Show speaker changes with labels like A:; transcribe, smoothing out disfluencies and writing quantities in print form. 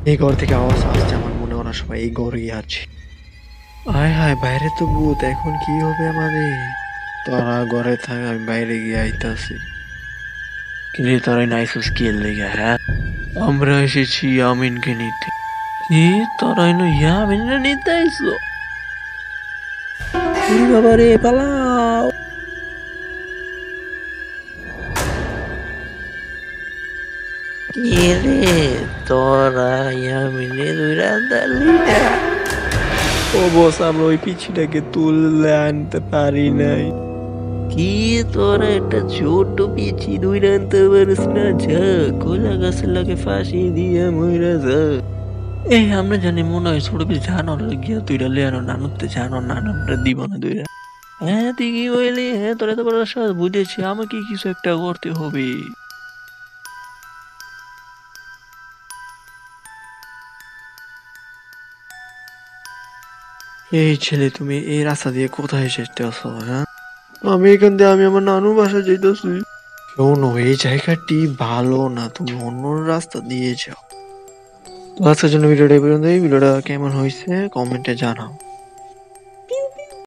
A: এই ঘর থেকে আওয়াজ আসছে, আমার মনে ওরা সবাই এই ঘরেই আছে। আয় হায়, বাইরে তো ভূত, এখন কি হবে আমাদের? তোরা ঘরে থাক, আমি বাইরে গিয়ে আইতাছি। কিরে তোরাই নাইসুস কি এর লেগে? হ্যাঁ, আমরা এসেছি ইয়ামিনকে নিতে। কি তোরা এলো ইয়ামিনকে নিতে আইসো? ওরে বাবা রে, পালাও! কি রে তোরা ইয়ামিনে দুইরা দালি না? ও বস, আমরা ওই পিছিটাকে তুলে আনতে পারি নাই। কি তোরা একটা ছোট পিছি দুইরা আনতে পারিস না? যা কোলা গাছের লাগে ফাঁসি দিয়ে মইরা যা। এই আমরা জানি মনে হয় ছোট পিছি জানোর গিয়া তুইরা লেয়ানো নানুতে জানোর নানুটা দিব না দুইরা। হ্যাঁ তুই কি বললি? হ্যাঁ তোরা তো বড় সহজ বুঝেছি, আমাকে কিছু একটা করতে হবে। এই ছেলে, তুমি এই রাস্তা দিয়ে কোথায় এসেছো? হ্যাঁ, আমি এখান দিয়ে আমি আমার নানুর বাসায় যাইতেছি। শোনো, এই জায়গাটি ভালো না, তুমি অন্য রাস্তা দিয়ে যাও। তো আজকের জন্য ভিডিওটা এই পর্যন্ত। এই ভিডিওটা কেমন হয়েছে কমেন্টে জানাও।